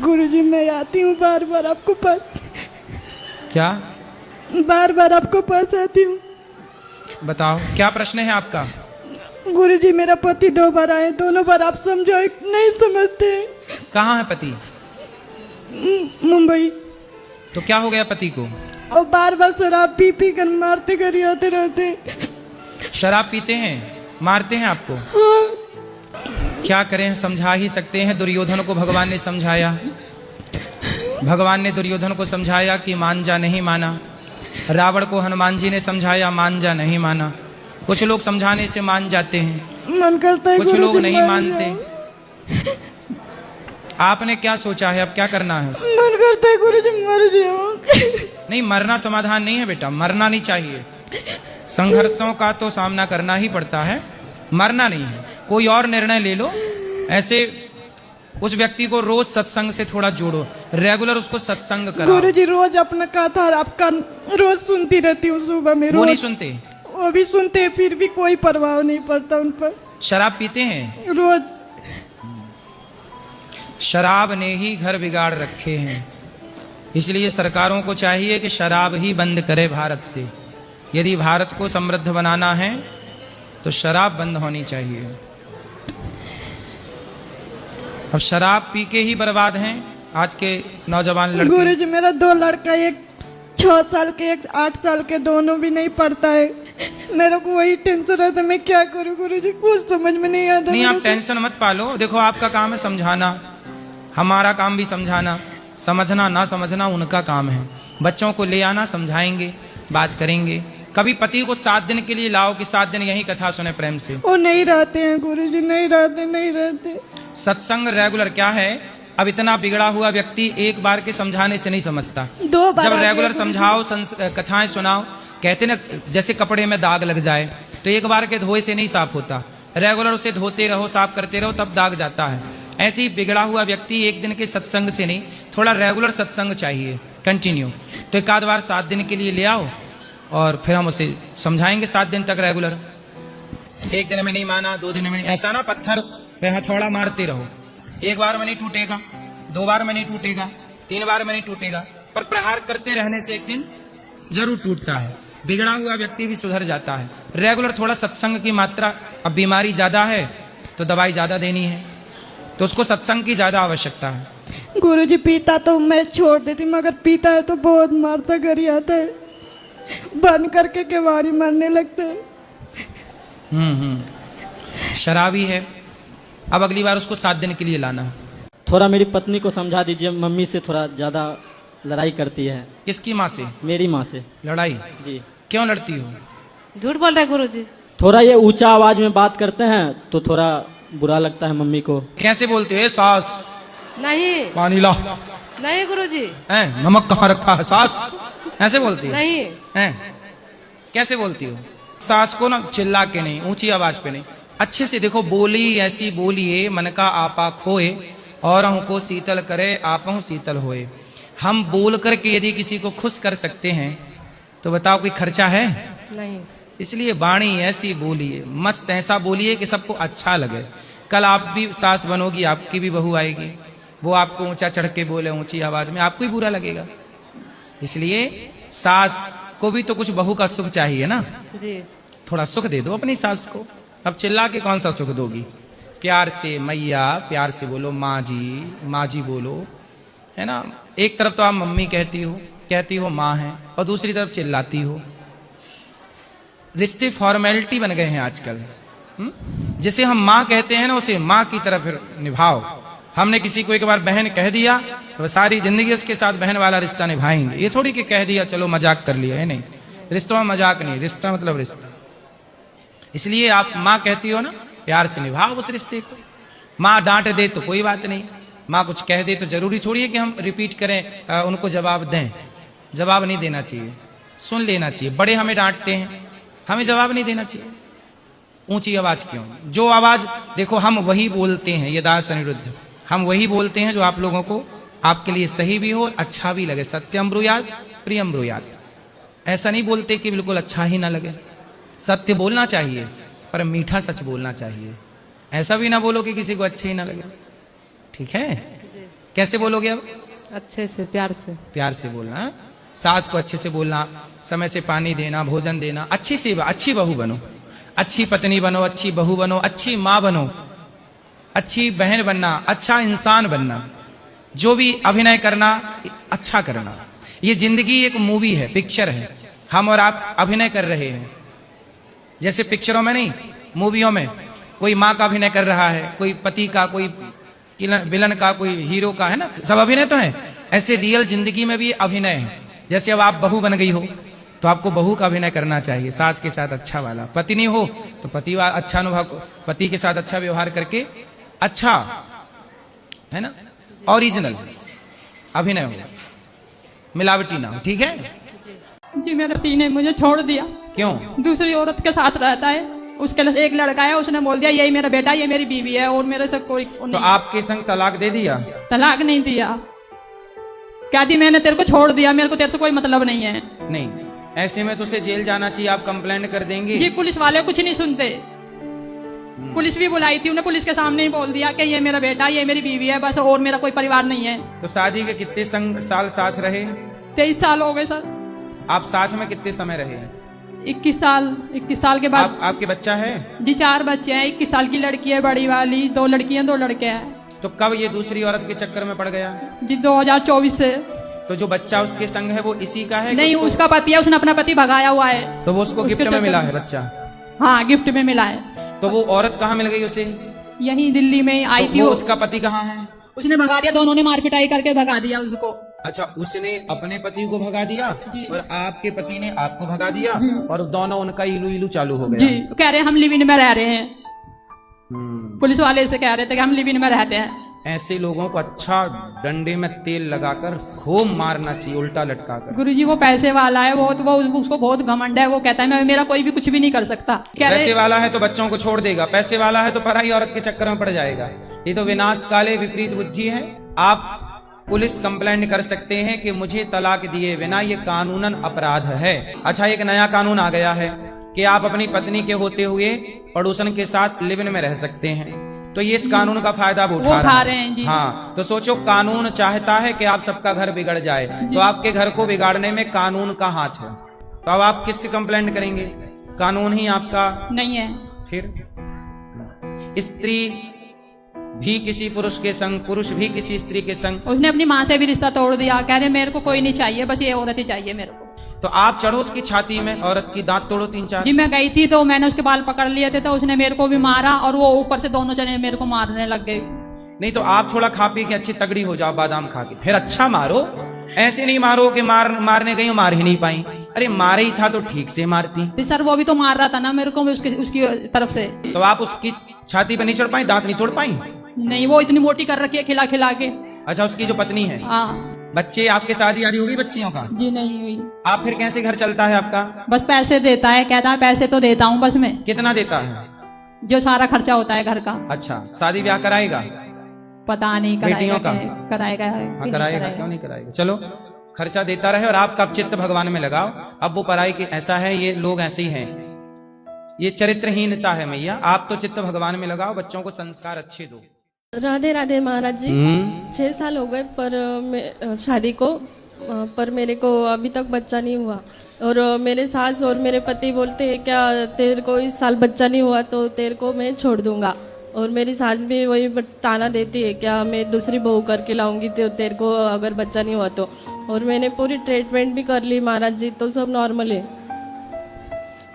गुरुजी मैं आती हूँ बार बार आपको पास, क्या बार बार आपको पास आती हूँ। बताओ क्या प्रश्न है आपका? गुरुजी मेरा पति 2 बार आए, दोनों बार आप समझो नहीं समझते। कहाँ है पति? मुंबई। तो क्या हो गया पति को? और बार बार शराब पी पी कर मारते कर आते रहते। शराब पीते हैं, मारते हैं आपको? हाँ। क्या करें, समझा ही सकते हैं। दुर्योधन को भगवान ने समझाया, भगवान ने दुर्योधन को समझाया कि मान जा, नहीं माना। रावण को हनुमान जी ने समझाया, मान जा, नहीं माना। कुछ लोग समझाने से मान जाते हैं, मन करता है कुछ लोग नहीं मर मानते। जाऊं। आपने क्या सोचा है, अब क्या करना है? मन करता है गुरुजी मर जाऊं। नहीं, मरना समाधान नहीं है बेटा, मरना नहीं चाहिए। संघर्षों का तो सामना करना ही पड़ता है, मरना नहीं है। कोई और निर्णय ले लो। ऐसे उस व्यक्ति को रोज सत्संग से थोड़ा जोड़ो, रेगुलर उसको सत्संग कराओ। गुरुजी रोज अपना कथा आपका रोज सुनती रहती हूँ सुबह में। वो नहीं रोज सुनते? वो भी सुनते, फिर भी कोई प्रभाव नहीं पड़ता उन पर। शराब पीते हैं? रोज। शराब ने ही घर बिगाड़ रखे हैं। इसलिए सरकारों को चाहिए कि शराब ही बंद करे भारत से। यदि भारत को समृद्ध बनाना है तो शराब बंद होनी चाहिए। अब शराब पी के ही बर्बाद हैं आज के नौजवान लड़के। गुरुजी मेरा 2 लड़का, एक 6 साल के, एक 8 साल के, दोनों भी नहीं पढ़ता है। मेरे को वही टेंशन रहता है, मैं क्या करूं गुरुजी, कुछ समझ में नहीं आता। नहीं, आप टेंशन मत पालो। देखो आपका काम है समझाना, हमारा काम भी समझाना। समझना ना समझना उनका काम है। बच्चों को ले आना, समझाएंगे, बात करेंगे। कभी पति को 7 दिन के लिए लाओ कि 7 दिन यही कथा सुने प्रेम से। वो नहीं रहते हैं गुरुजी, नहीं रहते। सत्संग रेगुलर क्या है? अब इतना बिगड़ा हुआ व्यक्ति एक बार के समझाने से नहीं समझता। 2 बार जब रेगुलर समझाओ, कथाएं सुनाओ, कहते ना जैसे कपड़े में दाग लग जाए तो एक बार के धोए से नहीं साफ होता। रेगुलर उसे धोते रहो, साफ करते रहो, तब दाग जाता है। ऐसे ही बिगड़ा हुआ व्यक्ति एक दिन के सत्संग से नहीं, थोड़ा रेगुलर सत्संग चाहिए, कंटिन्यू। तो एक आध बार 7 दिन के लिए ले आओ और फिर हम उसे समझाएंगे 7 दिन तक रेगुलर। एक दिन में नहीं माना, 2 दिन में नहीं, ऐसा ना पत्थर पे हथौड़ा मारते रहो। 1 बार में नहीं टूटेगा, 2 बार में नहीं टूटेगा, 3 बार में नहीं टूटेगा, पर प्रहार करते रहने से एक दिन जरूर टूटता है। बिगड़ा हुआ व्यक्ति भी सुधर जाता है। रेगुलर थोड़ा सत्संग की मात्रा, अब बीमारी ज्यादा है तो दवाई ज्यादा देनी है, तो उसको सत्संग की ज्यादा आवश्यकता है। गुरुजी पीता तो मैं छोड़ देती, मगर पीता है तो बहुत मारता कर आता है, बंद करके केवाड़ी मारने लगता है। शराबी है। अब अगली बार उसको 7 दिन के लिए लाना। थोड़ा मेरी पत्नी को समझा दीजिए, मम्मी से थोड़ा ज्यादा लड़ाई करती है। किसकी माँ से? मेरी माँ से। लड़ाई? जी। क्यों लड़ती हो? झूठ बोल रहे गुरुजी। थोड़ा ये ऊंचा आवाज में बात करते हैं तो थोड़ा बुरा लगता है मम्मी को। कैसे बोलते हो? ए सास, नहीं पानी ला। नहीं गुरुजी, हैं, नमक कहाँ रखा है सास? ऐसे बोलती हो? नहीं। हैं, कैसे बोलती हो? सास को ना चिल्ला के नहीं, ऊंची आवाज पे नहीं, अच्छे से। देखो बोली ऐसी बोलिए, मन का आपा खोए, और को शीतल करे आपहु शीतल होए। हम बोल करके यदि किसी को खुश कर सकते हैं तो बताओ कोई खर्चा है? नहीं। इसलिए वाणी ऐसी बोलिए, मस्त ऐसा बोलिए कि सबको अच्छा लगे। कल आप भी सास बनोगी, आपकी भी बहू आएगी, वो आपको ऊंचा चढ़ के बोले ऊंची आवाज में, आपको ही बुरा लगेगा। इसलिए सास को भी तो कुछ बहू का सुख चाहिए ना जी। थोड़ा सुख दे दो अपनी सास को। अब चिल्ला के कौन सा सुख दोगी? प्यार से मैया, प्यार से बोलो माँ जी बोलो, है ना। एक तरफ तो आप मम्मी कहती हो माँ है, और दूसरी तरफ चिल्लाती हो। रिश्ते फॉर्मेलिटी बन गए हैं आजकल। जिसे हम माँ कहते हैं ना, उसे माँ की तरफ निभाओ। हमने किसी को एक बार बहन कह दिया तो सारी जिंदगी उसके साथ बहन वाला रिश्ता निभाएंगे। ये थोड़ी कि कह दिया चलो मजाक कर लिया, है नहीं। रिश्तों में मजाक नहीं, रिश्ता मतलब रिश्ता। इसलिए आप माँ कहती हो ना, प्यार से निभाओ उस रिश्ते को। माँ डांट दे तो कोई बात नहीं, माँ कुछ कह दे तो जरूरी थोड़ी है कि हम रिपीट करें, उनको जवाब दें। जवाब नहीं देना चाहिए, सुन लेना चाहिए। बड़े हमें डांटते हैं, हमें जवाब नहीं देना चाहिए। ऊंची आवाज क्यों? जो आवाज देखो हम वही बोलते हैं, ये दास अनिरुद्ध, हम वही बोलते हैं जो आप लोगों को, आपके लिए सही भी हो, अच्छा भी लगे। सत्यम ब्रूयात प्रियम ब्रूयात। ऐसा नहीं बोलते कि बिल्कुल अच्छा ही ना लगे। सत्य बोलना चाहिए पर मीठा सच बोलना चाहिए। ऐसा भी ना बोलो कि किसी को अच्छे ही ना लगे। ठीक है? कैसे बोलोगे अब? अच्छे से प्यार से। प्यार से बोलना है? सास को अच्छे से बोलना, समय से पानी देना, भोजन देना, अच्छी सेवा, अच्छी बहू बनो, अच्छी पत्नी बनो, अच्छी बहू बनो, अच्छी माँ बनो, अच्छी बहन बनना, अच्छा इंसान बनना, जो भी अभिनय करना अच्छा करना। ये जिंदगी एक मूवी है, पिक्चर है, हम और आप अभिनय कर रहे हैं। जैसे पिक्चरों में नहीं, मूवियों में कोई माँ का अभिनय कर रहा है, कोई पति का, कोई विलन का, कोई हीरो का, है ना, सब अभिनय तो है। ऐसे रियल जिंदगी में भी अभिनय है। जैसे अब आप बहू बन गई हो तो आपको बहू का अभिनय करना चाहिए, सास के साथ अच्छा वाला। पत्नी हो तो पति अच्छा अनुभव, पति के साथ अच्छा व्यवहार करके, अच्छा, है ना, ओरिजिनल अभिनय हो, मिलावटी ना हो, ठीक है? जी मेरे पति ने मुझे छोड़ दिया। क्यों? दूसरी औरत के साथ रहता है, उसके एक लड़का है, उसने बोल दिया यही मेरा बेटा, ये मेरी बीवी है, और मेरे से कोई तो नहीं। आपके संग तलाक दे दिया? तलाक नहीं दिया, क्या दी, मैंने तेरे को छोड़ दिया, मेरे को तेरे से कोई मतलब नहीं है। नहीं, ऐसे में तो उसे जेल जाना चाहिए, आप कंप्लेंट कर देंगे। जी पुलिस वाले कुछ नहीं सुनते, पुलिस भी बुलाई थी, उन्हें पुलिस के सामने ही बोल दिया कि ये मेरा बेटा, ये मेरी बीवी है बस, और मेरा कोई परिवार नहीं है। तो शादी के कितने साल साथ रहे? 23 साल हो गए सर। आप साथ में कितने समय रहे? 21 साल के बाद। आपके बच्चा है? जी 4 बच्चे हैं, 21 साल की लड़की है बड़ी वाली, 2 लड़कियां 2 लड़के हैं। तो कब ये दूसरी औरत के चक्कर में पड़ गया? जी 2024 से। तो जो बच्चा उसके संग है वो इसी का है? नहीं, उसका पति है, उसने अपना पति भगाया हुआ है। तो वो उसको गिफ्ट में मिला है बच्चा? हाँ, गिफ्ट में मिला है। तो वो औरत कहाँ मिल गई उसे? यही दिल्ली में आई थी। वो उसका पति कहाँ है? उसने भगा दिया, दोनों ने मारपिटाई करके भगा दिया उसको। अच्छा, उसने अपने पति को भगा दिया जी। और आपके पति ने आपको भगा दिया, और दोनों उनका इलू इलू चालू हो गया। जी, कह रहे हैं हम लिव इन में रह रहे हैं। पुलिस वाले से कह रहे थे कि हम लिव इन में रहते हैं। ऐसे लोगों को अच्छा डंडे में तेल लगाकर खूब मारना चाहिए, उल्टा लटका कर। गुरुजी वो पैसे वाला है, वो उसको बहुत घमंड है, वो कहता है मेरा कोई भी कुछ भी नहीं कर सकता। पैसे वाला है तो बच्चों को छोड़ देगा, पैसे वाला है तो पराई औरत के चक्कर में पड़ जाएगा। ये तो विनाश काले विपरीत बुद्धि है। आप पुलिस कंप्लेंट कर सकते हैं कि मुझे तलाक दिए बिना, ये कानूनन अपराध है। अच्छा, एक नया कानून आ गया है कि आप अपनी पत्नी के होते हुए पड़ोसन के साथ लिव इन में रह सकते हैं। तो ये इस कानून का फायदा वो उठा रहे हैं जी। हाँ, तो सोचो, कानून चाहता है कि आप सबका घर बिगड़ जाए, तो आपके घर को बिगाड़ने में कानून का हाथ है। तो अब आप किससे कंप्लेंट करेंगे? कानून ही आपका नहीं है। फिर स्त्री भी किसी पुरुष के संग, पुरुष भी किसी स्त्री के संग। उसने अपनी माँ से भी रिश्ता तोड़ दिया, कह रहे मेरे को कोई नहीं चाहिए, बस ये औरत ही चाहिए मेरे को। तो आप चढ़ो उसकी छाती में, औरत की दांत तोड़ो 3-4। जी मैं गई थी तो मैंने उसके बाल पकड़ लिए थे, तो उसने मेरे को भी मारा, और वो ऊपर से दोनों जने मेरे को मारने लग गए। नहीं तो आप थोड़ा खा पी के अच्छी तगड़ी हो जाओ, बादाम खा के, फिर अच्छा मारो। ऐसे नहीं मारो कि मारने गई मार ही नहीं पाई। अरे मारे ही था तो ठीक से मारती। तो सर वो भी तो मार रहा था ना मेरे को, उसकी तरफ से। तो आप उसकी छाती पे नहीं चढ़ पाई, दांत नहीं तोड़ पाई? नहीं, वो इतनी मोटी कर रखी है खिला खिला के। अच्छा, उसकी जो पत्नी है। हाँ। बच्चे, आपके शादी आदि होगी बच्चियों का? जी नहीं हुई। आप फिर कैसे घर चलता है आपका? बस पैसे देता है, कहता है पैसे तो देता हूँ बस मैं। कितना देता है? जो सारा खर्चा होता है घर का। अच्छा, शादी ब्याह कराएगा? पता नहीं, बेटियों का कराएगा। हाँ, कराएगा, क्यों नहीं कराएगा। चलो, खर्चा देता रहे और आपका चित्त भगवान में लगाओ। अब वो पराई के ऐसा है, ये लोग ऐसे ही हैं, ये चरित्रहीनता है मैया। आप तो चित्त भगवान में लगाओ, बच्चों को संस्कार अच्छे दो। राधे राधे महाराज जी। 6 साल हो गए पर शादी को, पर मेरे को अभी तक बच्चा नहीं हुआ। और मेरे सास और मेरे पति बोलते हैं क्या तेरे को इस साल बच्चा नहीं हुआ तो तेरे को मैं छोड़ दूंगा। और मेरी सास भी वही ताना देती है क्या मैं दूसरी बहू करके लाऊंगी तो तेरे को अगर बच्चा नहीं हुआ तो। और मैंने पूरी ट्रीटमेंट भी कर ली महाराज जी, तो सब नॉर्मल है।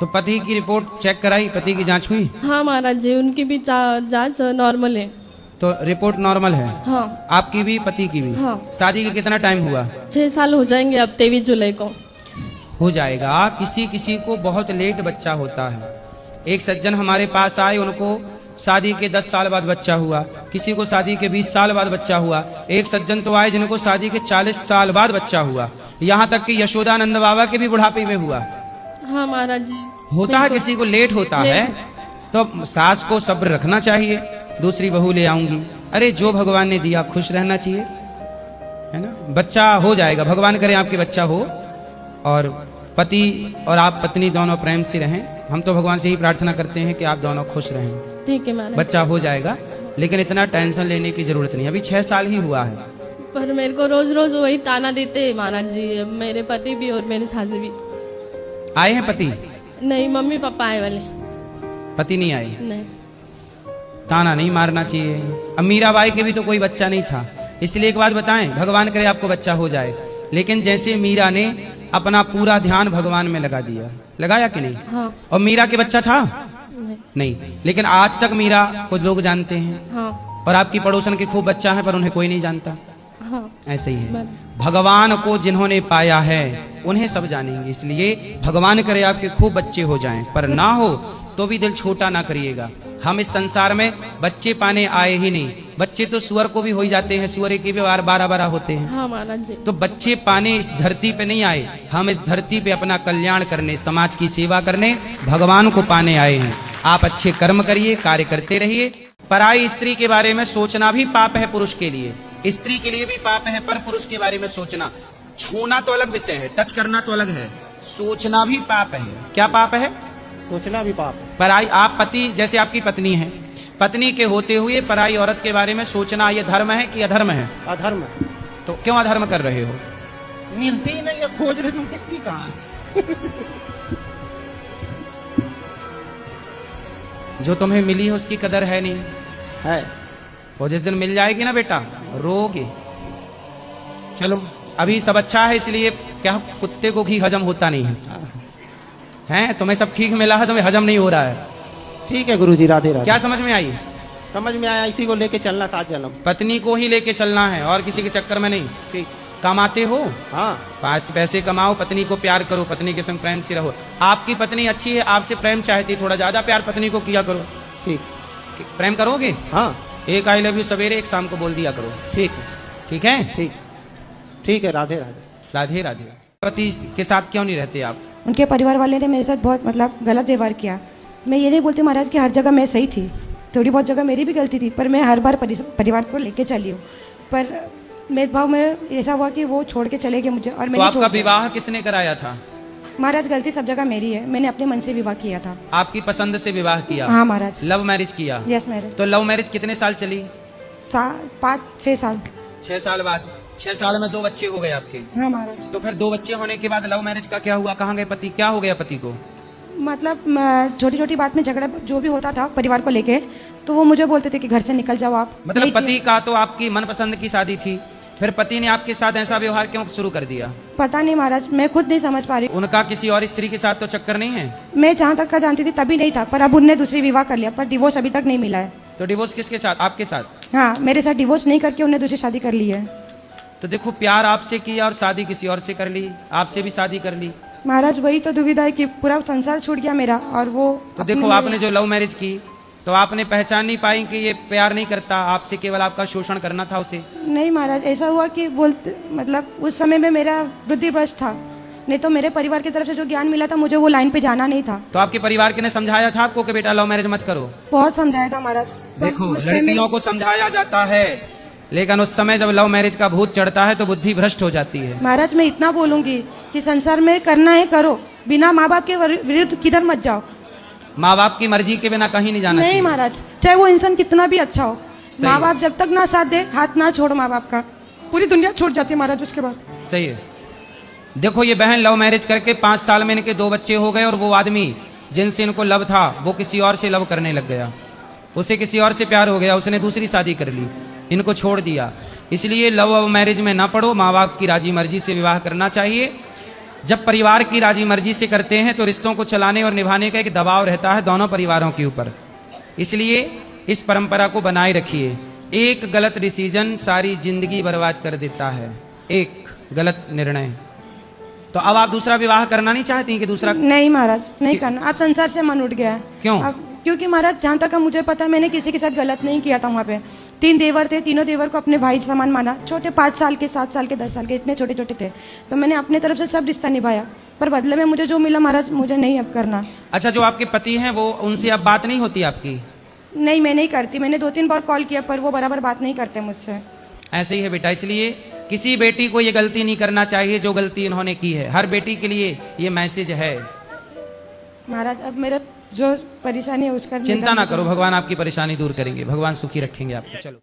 तो पति की रिपोर्ट चेक कराई, पति की जांच हुई? हाँ महाराज जी, उनकी भी जांच नॉर्मल है। तो रिपोर्ट नॉर्मल है? हाँ। आपकी भी, पति की भी? हाँ। शादी के कितना टाइम हुआ? 6 साल हो जाएंगे अब 23 जुलाई को। हो जाएगा। किसी किसी को बहुत लेट बच्चा होता है। एक सज्जन हमारे पास आए, उनको शादी के 10 साल बाद बच्चा हुआ, किसी को शादी के 20 साल बाद बच्चा हुआ। एक सज्जन तो आए जिनको शादी के 40 साल बाद बच्चा हुआ। यहाँ तक कि यशोदानंद बाबा के भी बुढ़ापे में हुआ। हाँ महाराज जी। होता है, किसी को लेट होता है। तो सास को सब्र रखना चाहिए, दूसरी बहू ले आऊंगी। अरे जो भगवान ने दिया खुश रहना चाहिए, है ना। बच्चा हो जाएगा, भगवान करे आपके बच्चा हो, और पति और आप पत्नी दोनों प्रेम से रहें। हम तो भगवान से ही प्रार्थना करते हैं कि आप दोनों खुश रहें। ठीक है महाराज। बच्चा हो जाएगा, लेकिन इतना टेंशन लेने की जरूरत नहीं। अभी 6 साल ही हुआ है। पर मेरे को रोज रोज वही ताना देते हैं महाराज जी, मेरे पति भी और मेरे सास भी। आए हैं पति? नहीं, मम्मी पापा आए वाले। पति नहीं आए? नहीं। ताना नहीं मारना चाहिए। अब मीराबाई के भी तो कोई बच्चा नहीं था, इसलिए एक बात बताएं, भगवान करे आपको बच्चा हो जाए, लेकिन जैसे मीरा ने अपना पूरा ध्यान भगवान में लगा दिया, लगाया कि नहीं? हाँ। और मीरा के बच्चा था? नहीं। नहीं, लेकिन आज तक मीरा को लोग जानते हैं। हाँ। और आपकी पड़ोसन के खूब बच्चा है पर उन्हें कोई नहीं जानता। हाँ। ऐसे ही है, भगवान को जिन्होंने पाया है उन्हें सब जानेंगे। इसलिए भगवान करे आपके खूब बच्चे हो जाएं, पर ना हो तो भी दिल छोटा ना करिएगा। हम इस संसार में बच्चे पाने आए ही नहीं, बच्चे तो सुअर को भी हो ही जाते हैं, सुअर के भी 12-12 होते हैं। हाँ महाराज जी। तो बच्चे पाने इस धरती पे नहीं आए, हम इस धरती पे अपना कल्याण करने, समाज की सेवा करने, भगवान को पाने आए हैं। आप अच्छे कर्म करिए, कार्य करते रहिए। पराई स्त्री के बारे में सोचना भी पाप है पुरुष के लिए, स्त्री के लिए भी पाप है, पर पुरुष के बारे में सोचना, छूना तो अलग विषय है, टच करना तो अलग है, सोचना भी पाप है। क्या पाप है? सोचना भी पाप। पराई, आप पति, जैसे आपकी पत्नी है, पत्नी के होते हुए पराई औरत के बारे में सोचना, ये धर्म है कि अधर्म है? अधर्म। तो क्यों अधर्म कर रहे हो? मिलती ही नहीं है, खोज रहे, तुम मिलती कहाँ? जो तुम्हें मिली है उसकी कदर है नहीं है। और जिस दिन मिल जाएगी ना बेटा, रोगे। चलो अभी सब अच्छा है, इसलिए क्या कुत्ते को घी हजम होता नहीं है, हैं? तुम्हें सब ठीक मिला है, तुम्हें हजम नहीं हो रहा है। ठीक है गुरुजी, राधे राधे। क्या समझ में आई? समझ में आया, इसी को लेके चलना 7 जन्म। पत्नी को ही लेके चलना है और किसी के चक्कर में नहीं। ठीक। कमाते हो, हाँ। 5 पैसे कमाओ, पत्नी को प्यार करो, पत्नी के संग प्रेम से रहो। आपकी पत्नी अच्छी है, आपसे प्रेम चाहती है, थोड़ा ज्यादा प्यार पत्नी को किया करो। ठीक। प्रेम करोगे? हाँ। एक आई लव यू सवेरे, एक शाम को बोल दिया करो। ठीक है। ठीक है? ठीक। ठीक है, राधे राधे। राधे राधे। पति के साथ क्यों नहीं रहते आप? उनके परिवार वाले ने मेरे साथ बहुत मतलब गलत व्यवहार किया। मैं ये नहीं बोलती महाराज कि हर जगह मैं सही थी, थोड़ी बहुत जगह मेरी भी गलती थी, पर मैं हर बार परिवार को लेके चली हूँ। पर मेरे भाव में ऐसा हुआ कि वो छोड़ के चले गए मुझे, और तो मैंने आपका विवाह किसने कराया था? महाराज गलती सब जगह मेरी है, मैंने अपने मन से विवाह किया था। आपकी पसंद से विवाह किया? हाँ महाराज। लव मैरिज किया? Yes marriage. तो लव मैरिज कितने साल चली? 5-6 साल। 6 साल बाद, 6 साल में 2 बच्चे हो गए आपके? हाँ महाराज। तो फिर 2 बच्चे होने के बाद लव मैरिज का क्या हुआ? कहाँ गए पति? क्या हो गया पति को? मतलब छोटी छोटी बात में झगड़ा जो भी होता था परिवार को लेके, तो वो मुझे बोलते थे कि घर से निकल जाओ आप। मतलब पति का तो आपकी मनपसंद की शादी थी, फिर पति ने आपके साथ ऐसा व्यवहार क्यों शुरू कर दिया? पता नहीं महाराज, मैं खुद नहीं समझ पा रही। उनका किसी और स्त्री के साथ तो चक्कर नहीं है? मैं जहाँ तक का जानती थी तभी नहीं था, पर अब उनने दूसरी विवाह कर लिया, पर डिवोर्स अभी तक नहीं मिला है। तो डिवोर्स किसके साथ? आपके साथ? हाँ, मेरे साथ डिवोर्स नहीं करके उन्हें दूसरी शादी कर ली है। तो देखो, प्यार आपसे किया और शादी किसी और से कर ली, आपसे भी शादी कर ली। महाराज वही तो दुविधा है कि पूरा संसार छूट गया मेरा, और वो तो देखो, आपने जो लव मैरिज की तो आपने पहचान नहीं पाई कि ये प्यार नहीं करता आपसे, केवल आपका शोषण करना था उसे। नहीं महाराज, ऐसा हुआ कि बोलते मतलब उस समय में मेरा बुद्धि भ्रष्ट था, नहीं तो मेरे परिवार की तरफ से जो ज्ञान मिला था मुझे वो लाइन पे जाना नहीं था। तो आपके परिवार के ने समझाया था आपको कि बेटा लव मैरिज मत करो? बहुत समझाया था महाराज। देखो, लड़कियों को समझाया जाता है, लेकिन उस समय जब लव मैरिज का भूत चढ़ता है तो बुद्धि भ्रष्ट हो जाती है। महाराज मैं इतना बोलूंगी कि संसार में करना है करो, बिना माँ बाप के विरुद्ध किधर मत जाओ। माँ बाप की मर्जी के बिना कहीं नहीं जाना नहीं चाहिए। महाराज, चाहे वो इंसान कितना भी अच्छा हो, माँ बाप जब तक ना साथ दे, हाथ ना छोड़ माँ बाप का, पूरी दुनिया छूट जाती है महाराज उसके बाद। सही है। देखो, ये बहन लव मैरिज करके 5 साल में इनके 2 बच्चे हो गए, और वो आदमी जिनसे इनको लव था वो किसी और से लव करने लग गया, उसे किसी और से प्यार हो गया, उसने दूसरी शादी कर ली, इनको छोड़ दिया। इसलिए लव मैरिज में ना पड़ो, माँ बाप की राजी मर्जी से विवाह करना चाहिए। जब परिवार की राजी मर्जी से करते हैं तो रिश्तों को चलाने और निभाने का एक दबाव रहता है दोनों परिवारों के ऊपर, इसलिए इस परंपरा को बनाए रखिए। एक गलत डिसीजन सारी जिंदगी बर्बाद कर देता है, एक गलत निर्णय। तो अब आप दूसरा विवाह करना नहीं चाहती कि दूसरा? नहीं महाराज, नहीं करना। अब संसार से मन उठ गया है। क्यों? अब क्योंकि महाराज जहाँ तक मुझे पता है, मैंने किसी के साथ गलत नहीं किया था। वहाँ पे 3 देवर थे, तीनों देवर को अपने भाई समान माना, छोटे 5 साल के, 7 साल के, 10 साल के, इतने छोटे छोटे थे। तो मैंने अपने तरफ से सब रिश्ता निभाया, पर बदले में मुझे जो मिला महाराज, मुझे नहीं अब करना। अच्छा, जो आपके पति हैं वो, उनसे अब बात नहीं होती आपकी? नहीं, मैं नहीं करती। मैंने 2-3 बार कॉल किया, पर वो बराबर बात नहीं करते मुझसे। ऐसे ही है बेटा, इसलिए किसी बेटी को ये गलती नहीं करना चाहिए जो गलती इन्होंने की है। हर बेटी के लिए ये मैसेज है। महाराज अब मेरा जो परेशानी है उसका चिंता ना करो, भगवान आपकी परेशानी दूर करेंगे, भगवान सुखी रखेंगे आपको। चलो।